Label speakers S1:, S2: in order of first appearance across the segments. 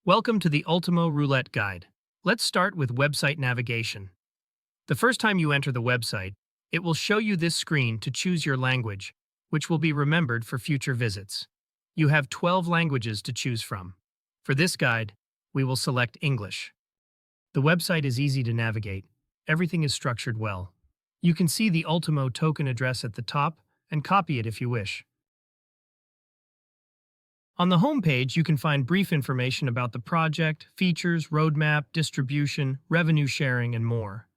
S1: Welcome to the ULTIMO Roulette Guide. Let's start with website navigation. The first time you enter the website, it will show you this screen to choose your language, which will be remembered for future visits. You have 12 languages to choose from. For this guide, we will select English. The website is easy to navigate. Everything is structured well. You can see the ULTIMO token address at the top and copy it if you wish. On the home page, you can find brief information about the project, features, roadmap, distribution, revenue sharing, and more.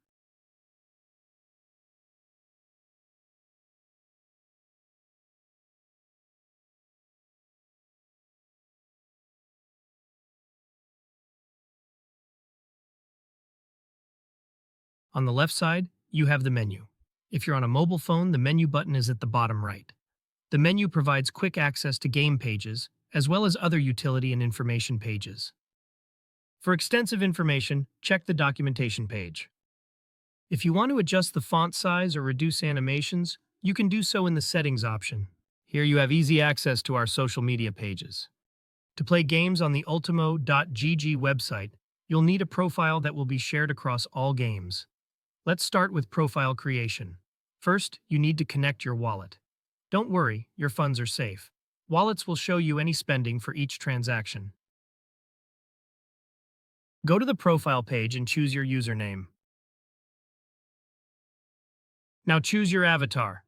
S1: On the left side, you have the menu. If you're on a mobile phone, the menu button is at the bottom right. The menu provides quick access to game pages, as well as other utility and information pages. For extensive information, check the documentation page. If you want to adjust the font size or reduce animations, you can do so in the settings option. Here you have easy access to our social media pages. To play games on the ultimo.gg website, you'll need a profile that will be shared across all games. Let's start with profile creation. First, you need to connect your wallet. Don't worry, your funds are safe. Wallets will show you any spending for each transaction. Go to the profile page and choose your username. Now choose your avatar.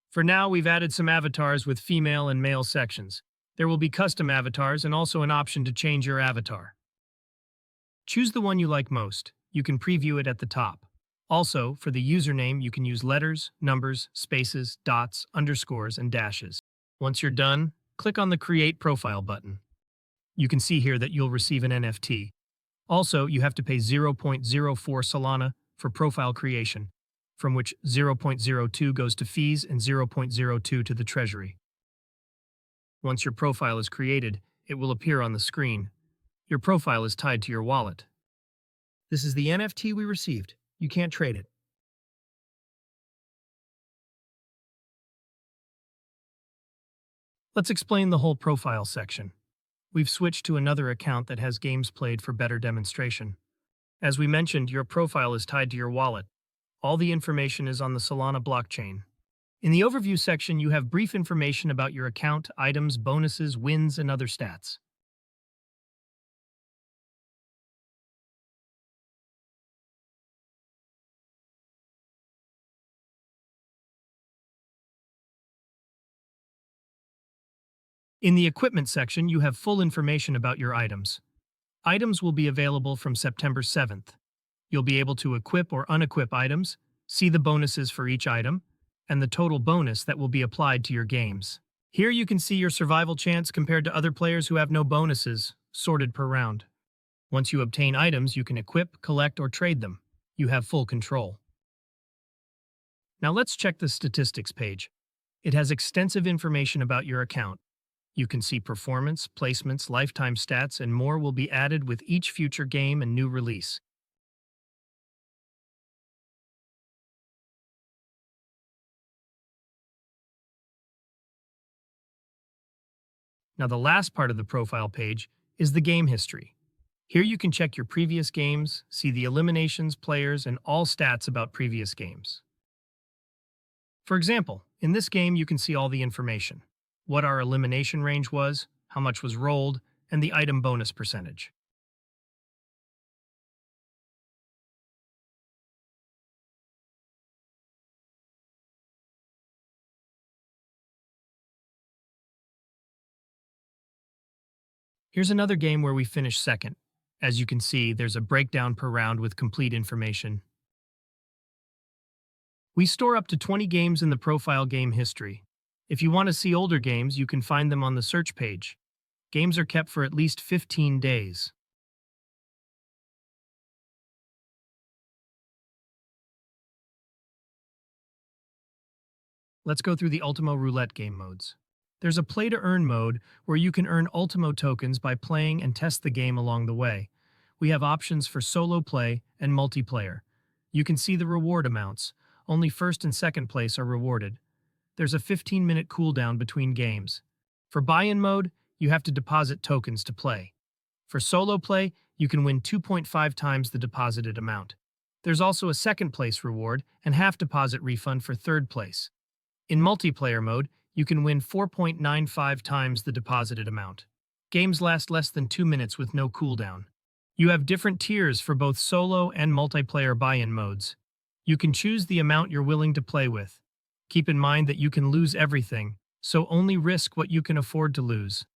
S1: For now, we've added some avatars with female and male sections. There will be custom avatars and also an option to change your avatar. Choose the one you like most. You can preview it at the top. Also, for the username, you can use letters, numbers, spaces, dots, underscores, and dashes. Once you're done, click on the Create Profile button. You can see here that you'll receive an NFT. Also, you have to pay 0.04 Solana for profile creation, from which 0.02 goes to fees and 0.02 to the treasury. Once your profile is created, it will appear on the screen. Your profile is tied to your wallet. This is the NFT we received. You can't trade it. Let's explain the whole profile section. We've switched to another account that has games played for better demonstration. As we mentioned, your profile is tied to your wallet. All the information is on the Solana blockchain. In the overview section, you have brief information about your account, items, bonuses, wins, and other stats. In the equipment section, you have full information about your items. Items will be available from September 7th. You'll be able to equip or unequip items, see the bonuses for each item, and the total bonus that will be applied to your games. Here you can see your survival chance compared to other players who have no bonuses, sorted per round. Once you obtain items, you can equip, collect, or trade them. You have full control. Now let's check the statistics page. It has extensive information about your account. You can see performance, placements, lifetime stats, and more will be added with each future game and new release. Now the last part of the profile page is the game history. Here you can check your previous games, see the eliminations, players, and all stats about previous games. For example, in this game you can see all the information. What our elimination range was, how much was rolled, and the item bonus percentage. Here's another game where we finished second. As you can see, there's a breakdown per round with complete information. We store up to 20 games in the profile game history. If you want to see older games, you can find them on the search page. Games are kept for at least 15 days. Let's go through the ULTIMO Roulette game modes. There's a play-to-earn mode where you can earn ULTIMO tokens by playing and test the game along the way. We have options for solo play and multiplayer. You can see the reward amounts. Only first and second place are rewarded. There's a 15-minute cooldown between games. For buy-in mode, you have to deposit tokens to play. For solo play, you can win 2.5 times the deposited amount. There's also a second place reward and half deposit refund for third place. In multiplayer mode, you can win 4.95 times the deposited amount. Games last less than 2 minutes with no cooldown. You have different tiers for both solo and multiplayer buy-in modes. You can choose the amount you're willing to play with. Keep in mind that you can lose everything, so only risk what you can afford to lose.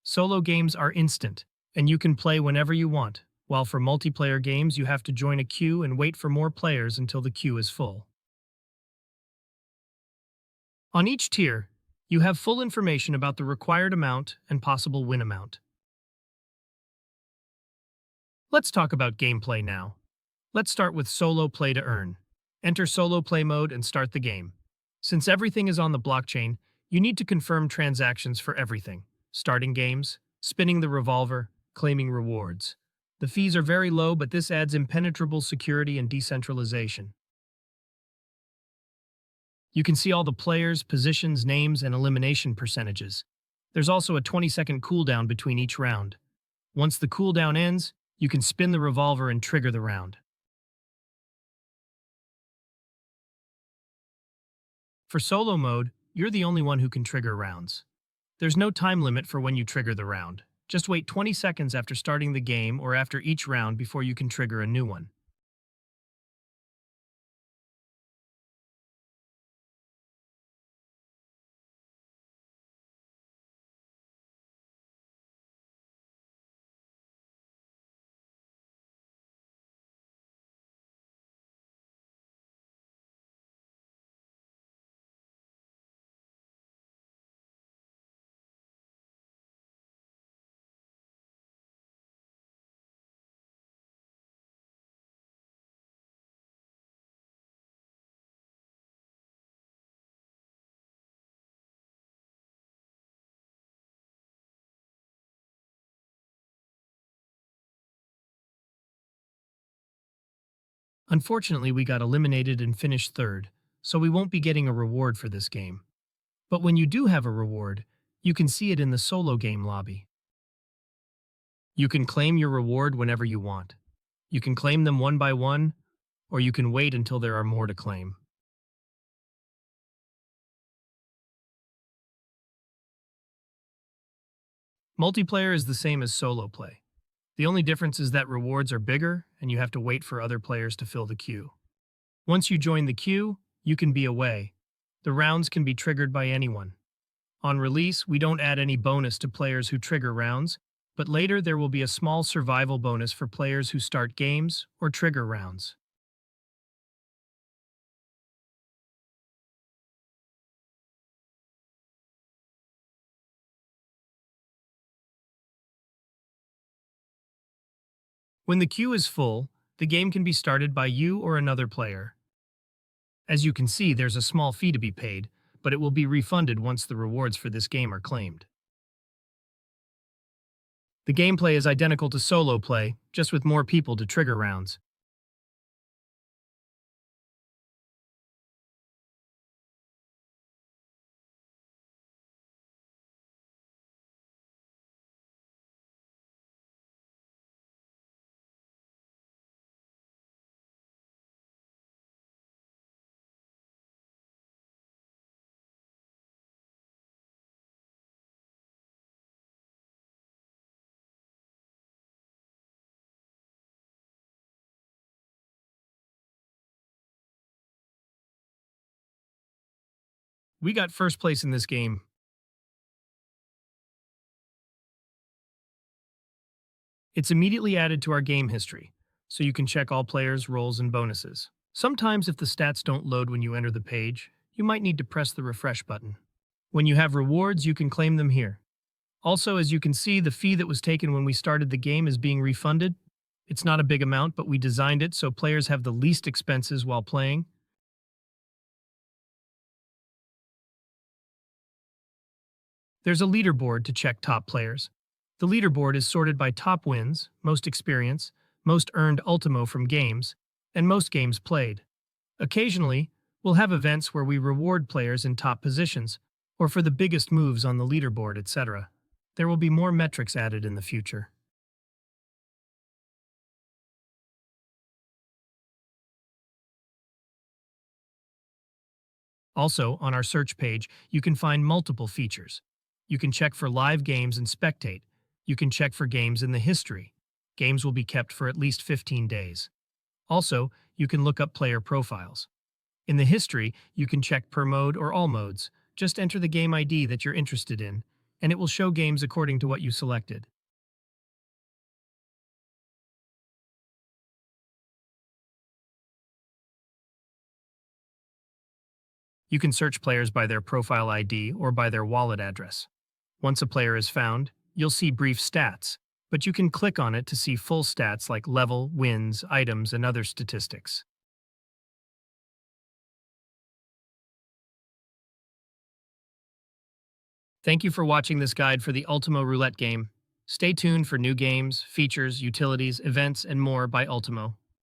S1: Solo games are instant, and you can play whenever you want, while for multiplayer games you have to join a queue and wait for more players until the queue is full. On each tier, you have full information about the required amount and possible win amount. Let's talk about gameplay now. Let's start with solo play to earn. Enter solo play mode and start the game. Since everything is on the blockchain, you need to confirm transactions for everything: starting games, spinning the revolver, claiming rewards. The fees are very low, but this adds impenetrable security and decentralization. You can see all the players, positions, names, and elimination percentages. There's also a 20-second cooldown between each round. Once the cooldown ends, you can spin the revolver and trigger the round. For solo mode, you're the only one who can trigger rounds. There's no time limit for when you trigger the round. Just wait 20 seconds after starting the game or after each round before you can trigger a new one. Unfortunately, we got eliminated and finished third, so we won't be getting a reward for this game. But when you do have a reward, you can see it in the solo game lobby. You can claim your reward whenever you want. You can claim them one by one, or you can wait until there are more to claim. Multiplayer is the same as solo play. The only difference is that rewards are bigger and you have to wait for other players to fill the queue. Once you join the queue, you can be away. The rounds can be triggered by anyone. On release, we don't add any bonus to players who trigger rounds, but later there will be a small survival bonus for players who start games or trigger rounds. When the queue is full, the game can be started by you or another player. As you can see, there's a small fee to be paid, but it will be refunded once the rewards for this game are claimed. The gameplay is identical to solo play, just with more people to trigger rounds. We got first place in this game. It's immediately added to our game history, so you can check all players, roles, and bonuses. Sometimes if the stats don't load when you enter the page, you might need to press the refresh button. When you have rewards, you can claim them here. Also, as you can see, the fee that was taken when we started the game is being refunded. It's not a big amount, but we designed it so players have the least expenses while playing. There's a leaderboard to check top players. The leaderboard is sorted by top wins, most experience, most earned ultimo from games, and most games played. Occasionally, we'll have events where we reward players in top positions, or for the biggest moves on the leaderboard, etc. There will be more metrics added in the future. Also, on our search page, you can find multiple features. You can check for live games and spectate. You can check for games in the history. Games will be kept for at least 15 days. Also, you can look up player profiles. In the history, you can check per mode or all modes. Just enter the game ID that you're interested in, and it will show games according to what you selected. You can search players by their profile ID or by their wallet address. Once a player is found, you'll see brief stats, but you can click on it to see full stats like level, wins, items, and other statistics. Thank you for watching this guide for the Ultimo Roulette game. Stay tuned for new games, features, utilities, events, and more by Ultimo.